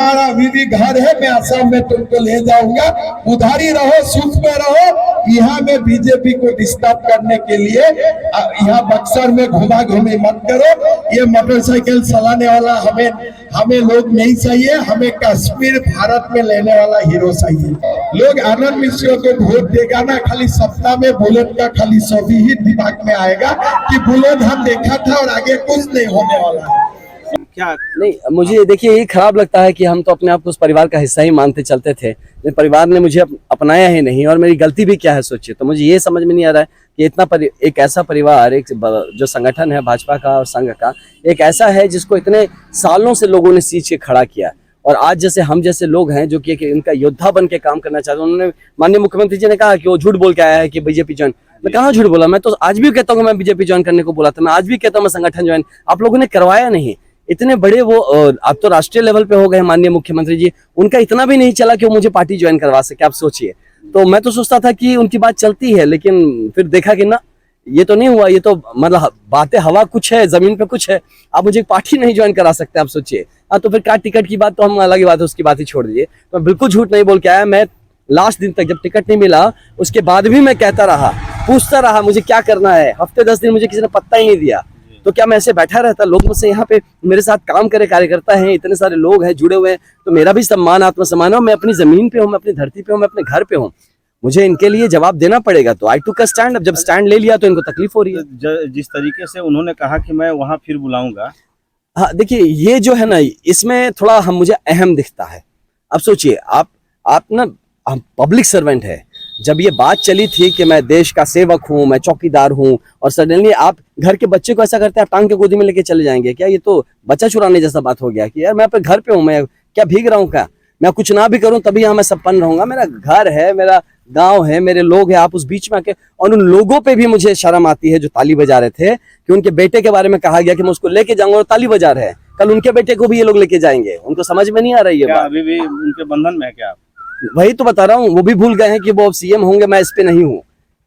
हमारा अभी भी घर है, मैं असम में तुमको ले जाऊंगा, उधर ही रहो, सुख में रहो। यहाँ में बीजेपी को डिस्टर्ब करने के लिए यहाँ बक्सर में घुमा घूमी मत करो। ये मोटरसाइकिल चलाने वाला हमें लोग नहीं चाहिए, हमें कश्मीर भारत में लेने वाला हीरो चाहिए। लोग आनंद मिश्र को वोट देगा ना, खाली सपना में बुलेट का खाली छवि ही दिमाग में आएगा कि बुलेट हम देखा था और आगे कुछ नहीं होने वाला है। क्या नहीं, मुझे देखिए ये खराब लगता है कि हम तो अपने आप को उस परिवार का हिस्सा ही मानते चलते थे, लेकिन परिवार ने मुझे अपनाया ही नहीं। और मेरी गलती भी क्या है सोचिए। तो मुझे ये समझ में नहीं आ रहा है कि एक ऐसा परिवार, एक जो संगठन है भाजपा का और संघ का, एक ऐसा है जिसको इतने सालों से लोगों ने सींच के खड़ा किया। और आज जैसे हम जैसे लोग हैं जो कि इनका योद्धा बन के काम करना चाहते हैं। उन्होंने माननीय मुख्यमंत्री जी ने कहा कि वो झूठ बोल के आया है कि बीजेपी ज्वाइन। मैं कहाँ झूठ बोला, मैं तो आज भी कहता हूँ मैं बीजेपी ज्वाइन करने को बोला था, मैं आज भी कहता हूँ मैं संगठन ज्वाइन, आप लोगों ने करवाया नहीं। इतने बड़े वो अब तो राष्ट्रीय लेवल पे हो गए माननीय मुख्यमंत्री जी, उनका इतना भी नहीं चला कि वो मुझे पार्टी ज्वाइन करवा सके, आप सोचिए। तो मैं तो सोचता था कि उनकी बात चलती है, लेकिन फिर देखा कि ना, ये तो नहीं हुआ। ये तो मतलब बातें हवा कुछ है, जमीन पे कुछ है, आप मुझे पार्टी नहीं ज्वाइन करा सकते, आप सोचिए। तो फिर क्या टिकट की बात तो हम अलग ही बात है, उसकी बात ही छोड़ दीजिए। तो मैं बिल्कुल झूठ नहीं बोल के आया। मैं लास्ट दिन तक जब टिकट नहीं मिला उसके बाद भी मैं कहता रहा, पूछता रहा मुझे क्या करना है। हफ्ते 10 दिन मुझे किसी ने पत्ता ही नहीं दिया। तो क्या मैं ऐसे बैठा रहता? लोग मुझसे यहाँ पे मेरे साथ काम करे, कार्यकर्ता हैं, इतने सारे लोग हैं जुड़े हुए हैं, तो मेरा भी सम्मान, आत्मसम्मान है। मैं अपनी जमीन पे हूँ, मैं अपनी धरती पे हूँ, मैं अपने घर पे हूँ, मुझे इनके लिए जवाब देना पड़ेगा। तो आई टूक अ स्टैंड। अब जब स्टैंड ले लिया तो इनको तकलीफ हो रही है। जिस तरीके से उन्होंने कहा कि मैं वहां फिर बुलाऊंगा, हाँ देखिए, ये जो है ना, इसमें थोड़ा हम मुझे अहम दिखता है। अब सोचिए आप ना, हम पब्लिक सर्वेंट है। जब ये बात चली थी कि मैं देश का सेवक हूँ, मैं चौकीदार हूँ, और सडनली आप घर के बच्चे को ऐसा करते हैं, आप टांग के गोदी में लेके चले जाएंगे क्या? ये तो बच्चा चुराने जैसा बात हो गया कि यार मैं अपने घर पे हूँ, मैं क्या भीग रहा हूँ क्या? मैं कुछ ना भी करूँ तभी यहाँ मैं संपन्न रहूंगा। मेरा घर है, मेरा गांव है, मेरे लोग हैं, आप उस बीच में आके। और उन लोगों पे भी मुझे शर्म आती है जो ताली बजा रहे थे कि उनके बेटे के बारे में कहा गया कि मैं उसको लेके जाऊंगा, और ताली बजा रहे हैं। कल उनके बेटे को भी ये लोग लेके जाएंगे। उनको समझ में नहीं आ रही है बात। अभी भी उनके बंधन में है क्या? वही तो बता रहा हूँ, वो भी भूल गए हैं कि वो अब सीएम होंगे, मैं इस पे नहीं हूँ,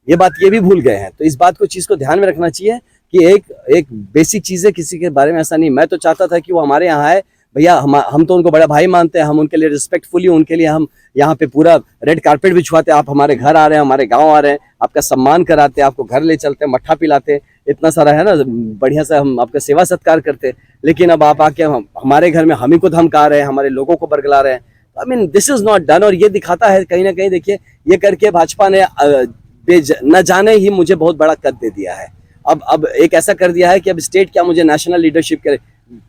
ये बात ये भी भूल गए हैं। तो इस बात को, चीज को ध्यान में रखना चाहिए कि एक बेसिक चीज है, किसी के बारे में ऐसा नहीं। मैं तो चाहता था कि वो हमारे यहाँ आए भैया, हम तो उनको बड़ा भाई मानते हैं, हम उनके लिए रिस्पेक्टफुली, उनके लिए हम यहाँ पे पूरा रेड कारपेट बिछवाते, आप हमारे घर आ रहे हैं, हमारे गाँव आ रहे हैं, आपका सम्मान कराते, आपको घर ले चलते, मट्ठा पिलाते, इतना सारा है ना, बढ़िया से हम आपका सेवा सत्कार करते। लेकिन अब आप आके हमारे घर में हम ही को धमका रहे हैं, हमारे लोगों को बरगला रहे हैं। I mean this is not done. और ये दिखाता है कहीं ना कहीं, देखिए ये करके भाजपा ने न जाने ही मुझे बहुत बड़ा कद दे दिया है। अब एक ऐसा कर दिया है कि अब स्टेट क्या, मुझे नेशनल लीडरशिप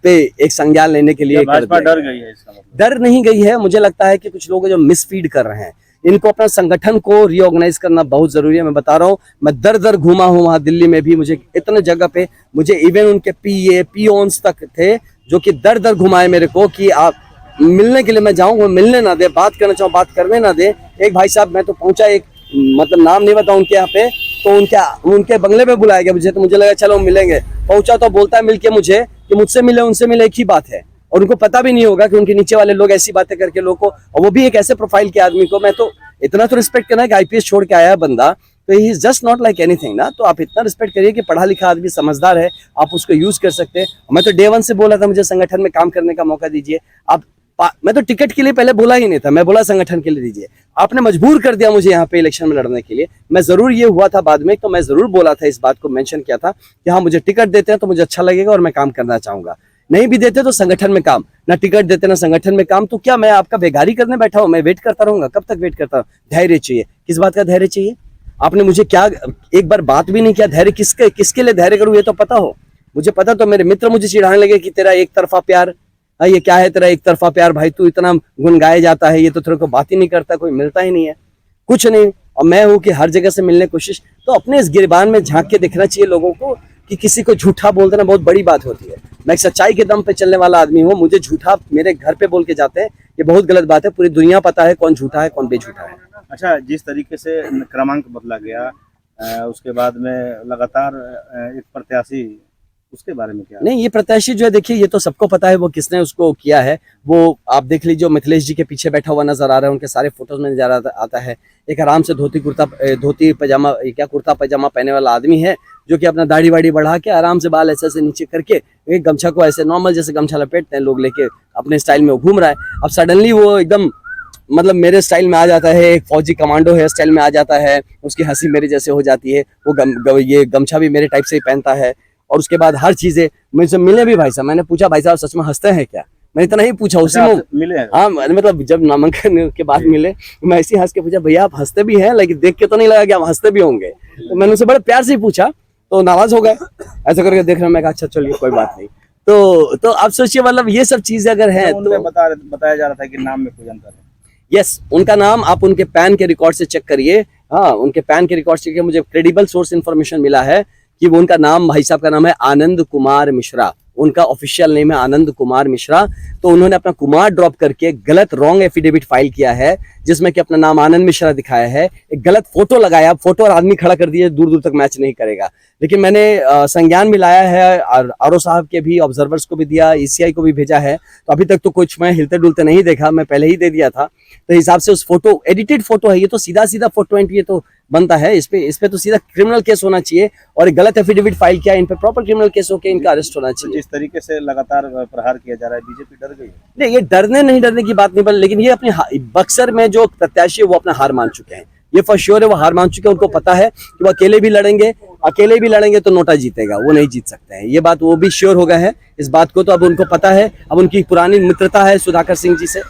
पे एक संज्ञान लेने के लिए भाजपा डर गई है। इसका मतलब डर नहीं गई है। मुझे लगता है कि कुछ लोग जो मिसफीड कर रहे हैं, इनको अपना संगठन को रीऑर्गेनाइज करना बहुत जरूरी है। मैं बता रहा हूँ, मैं दर दर घूमा हूँ वहां दिल्ली में भी, मुझे इतने जगह पे, मुझे इवन उनके पीए पियोन्स तक थे जो कि दर दर घुमाए मेरे को कि आप मिलने के लिए मैं जाऊँ, वो मिलने ना दे, बात करना चाहूँ बात करने ना दे। एक भाई साहब, मैं तो पहुंचा, एक मतलब नाम नहीं बताऊं उनके यहाँ पे, तो उनके बंगले पे बुलाया गया मुझे। तो मुझे लगा चलो मिलेंगे। पहुंचा तो बोलता है मिलके मुझे कि मुझसे मिले उनसे मिले एक ही बात है। और उनको पता भी नहीं होगा कि उनके नीचे वाले लोग ऐसी बातें करके लोग को, और वो भी एक ऐसे प्रोफाइल के आदमी को, मैं तो इतना तो रिस्पेक्ट करना है कि आईपीएस छोड़ के आया है बंदा, तो he is just not like anything ना। तो आप इतना रिस्पेक्ट करिए कि पढ़ा लिखा आदमी, समझदार है, आप उसको यूज कर सकते हैं। मैं तो डे 1 से बोला था मुझे संगठन में काम करने का मौका दीजिए। आप मैं तो टिकट के लिए पहले बोला ही नहीं था, मैं बोला संगठन के लिए दीजिए। आपने मजबूर कर दिया मुझे यहाँ पे इलेक्शन में लड़ने के लिए। मैं जरूर, ये हुआ था बाद में, तो मैं जरूर बोला था, इस बात को मेंशन किया था कि हाँ मुझे टिकट देते हैं तो मुझे अच्छा लगेगा और मैं काम करना चाहूंगा। नहीं भी देते तो संगठन में काम, ना टिकट देते ना संगठन में काम, तो क्या मैं आपका बेगारी करने बैठा हूँ? मैं वेट करता रहूंगा? कब तक वेट करता हूँ? धैर्य चाहिए। किस बात का धैर्य चाहिए? आपने मुझे क्या एक बार बात भी नहीं किया? धैर्य किसके लिए धैर्य करूँ ये तो पता हो। मुझे पता तो मेरे मित्र मुझे चिढ़ाने लगे कि तेरा एक तरफा प्यार, ये क्या है तेरा एक तरफा प्यार भाई, तू इतना गुनगाए जाता है, ये तो तेरे को बात ही नहीं करता, कोई मिलता ही नहीं है, कुछ नहीं। और मैं हूँ कि हर जगह से मिलने की कोशिश। तो अपने इस गिरबान में झांक के देखना चाहिए लोगों को कि किसी को झूठा बोल देना बहुत बड़ी बात होती है। मैं एक सच्चाई के दम पे चलने वाला आदमी हूँ। मुझे झूठा मेरे घर पे बोल के जाते हैं, ये बहुत गलत बात है। पूरी दुनिया पता है कौन झूठा है कौन बेझूठा है। अच्छा, जिस तरीके से क्रमांक बदला गया, उसके बाद में लगातार एक प्रत्याशी उसके बारे में क्या? नहीं, ये प्रत्याशी जो है देखिए, ये तो सबको पता है वो किसने उसको किया है। वो आप देख लीजिए, मिथिलेश जी के पीछे बैठा हुआ नजर आ रहा है, उनके सारे फोटोज में नजर आता है। एक आराम से धोती पजामा, क्या कुर्ता पजामा पहने वाला आदमी है, जो कि अपना दाढ़ी वाड़ी बढ़ा के आराम से बाल ऐसे नीचे करके एक गमछा को ऐसे नॉर्मल जैसे गमछा लपेटते हैं लोग, लेके अपने स्टाइल में वो घूम रहा है। अब सडनली वो एकदम मतलब मेरे स्टाइल में आ जाता है, एक फौजी कमांडो हेयर स्टाइल में आ जाता है, उसकी हंसी मेरे जैसे हो जाती है, वो ये गमछा भी मेरे टाइप से ही पहनता है। और उसके बाद हर चीजें मुझसे मिले भी भाई साहब, मैंने पूछा भाई साहब सच में हंसते हैं क्या, मैंने इतना ही पूछा उसी में। मिले हैं? हाँ, मतलब जब नामांकन के बाद मिले, मैं ऐसे ही हंस के पूछा भैया आप हंसते भी हैं, लेकिन देख के तो नहीं लगा कि आप हंसते भी होंगे। तो मैंने उनसे बड़े प्यार से ही पूछा, तो नाराज हो गए ऐसा करके देख रहे, मैं कहा अच्छा चलिए कोई बात नहीं। तो आप सोचिए, मतलब ये सब चीजें अगर है तो बताया जा रहा था कि नाम में कोई अंतर है। यस, उनका नाम आप उनके पैन के रिकॉर्ड से चेक करिए। हाँ, उनके पैन के रिकॉर्ड से मुझे क्रेडिबल सोर्स इन्फॉर्मेशन मिला है कि वो उनका नाम, भाई साहब का नाम है आनंद कुमार मिश्रा, उनका ऑफिशियल नेम है आनंद कुमार मिश्रा। तो उन्होंने अपना कुमार ड्रॉप करके गलत रॉन्ग एफिडेविट फाइल किया है, जिसमें कि अपना नाम आनंद मिश्रा दिखाया है, एक गलत फोटो लगाया, फोटो और आदमी खड़ा कर दिया, दूर दूर तक मैच नहीं करेगा। लेकिन मैंने संज्ञान में लाया है, आरओ साहब के भी, ऑब्जर्वर्स को भी दिया, ईसीआई को भी भेजा है। तो अभी तक तो कुछ मैं हिलते डुलते नहीं देखा, मैं पहले ही दे दिया था। तो हिसाब से उस फोटो, एडिटेड फोटो है ये, तो सीधा सीधा फोटो एंट्री तो बनता है, इस पे तो सीधा क्रिमिनल केस होना चाहिए। और गलत एफिडेविट फाइल किया, इन पे प्रॉपर क्रिमिनल केस होकर इनका अरेस्ट होना चाहिए। जिस तरीके से लगातार प्रहार किया जा रहा है, बीजेपी डर गई है? नहीं, ये डरने नहीं डरने की बात नहीं बन, लेकिन ये अपने बक्सर में जो प्रत्याशी है वो अपना हार मान चुके हैं, ये फॉर श्योर है, वो हार मान चुके हैं। उनको पता है कि वो अकेले भी लड़ेंगे तो नोटा जीतेगा, वो नहीं जीत सकते हैं, ये बात वो भी श्योर हो गए हैं इस बात को। तो अब उनको पता है, अब उनकी पुरानी मित्रता है सुधाकर सिंह जी से,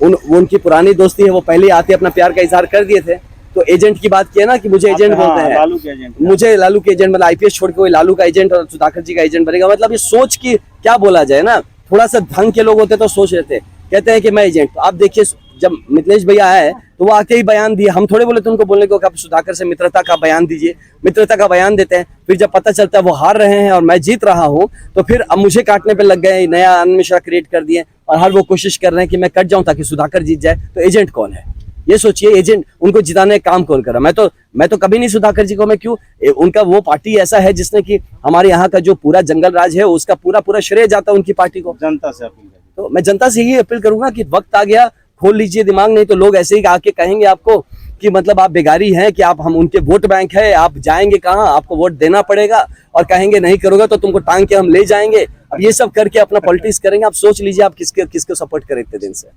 उनकी पुरानी दोस्ती है, वो पहले आते अपना प्यार का इजहार कर दिए थे। तो एजेंट की बात किया ना कि मुझे एजेंट बोलते हैं, लालू के एजेंट, मुझे लालू के एजेंट, मतलब आईपीएस छोड़ के कोई लालू का एजेंट और सुधाकर जी का एजेंट बनेगा, मतलब ये सोच की क्या बोला जाए ना, थोड़ा सा ढंग के लोग होते तो सोच लेते, कहते हैं कि मैं एजेंट। तो आप देखिए, जब मिथिलेश भैया आए तो वो आके ही बयान दिए, हम थोड़े बोले थे उनको बोलने को कि आप सुधाकर से मित्रता का बयान दीजिए, मित्रता का बयान देते हैं। फिर जब पता चलता है वो हार रहे हैं और मैं जीत रहा हूँ, तो फिर अब मुझे काटने पे लग गए, नया आनंद मिश्रा क्रिएट कर दिए, और हर वो कोशिश कर रहे हैं कि मैं कट जाऊं ताकि सुधाकर जीत जाए। तो एजेंट कौन है ये सोचिए, एजेंट उनको जिताने का काम कौन कर रहा है? मैं तो कभी नहीं सुधाकर जी को, मैं क्यों, उनका वो पार्टी ऐसा है जिसने कि हमारे यहाँ का जो पूरा जंगल राज है उसका पूरा श्रेय जाता है उनकी पार्टी को। जनता से अपील करें, तो मैं जनता से यही अपील करूंगा कि वक्त आ गया, खोल लीजिए दिमाग, नहीं तो लोग ऐसे ही आके कहेंगे आपको कि मतलब आप बेगारी हैं, कि आप हम उनके वोट बैंक है, आप जाएंगे कहाँ, आपको वोट देना पड़ेगा, और कहेंगे नहीं करोगे तो तुमको टांग के हम ले जाएंगे। अब ये सब करके अपना पॉलिटिक्स करेंगे। आप सोच लीजिए आप किसको सपोर्ट करें इतने दिन से।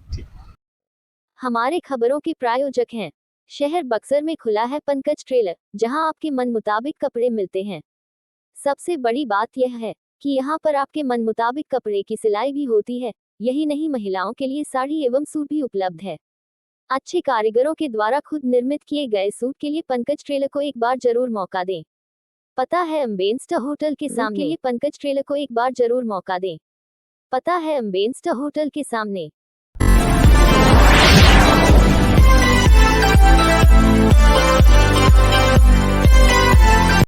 हमारे खबरों के प्रायोजक हैं शहर बक्सर में खुला है पंकज ट्रेलर, जहां आपके मन मुताबिक कपड़े मिलते हैं। सबसे बड़ी बात यह है कि यहां पर आपके मन मुताबिक कपड़े की सिलाई भी होती है। यही नहीं, महिलाओं के लिए साड़ी एवं सूट भी उपलब्ध है। अच्छे कारीगरों के द्वारा खुद निर्मित किए गए सूट के लिए पंकज ट्रेलर को एक बार जरूर मौका दें। पता है अम्बेन्स्टर होटल के सामने, पंकज ट्रेलर को एक बार जरूर मौका दें। पता है अम्बेन्स्टर होटल के सामने।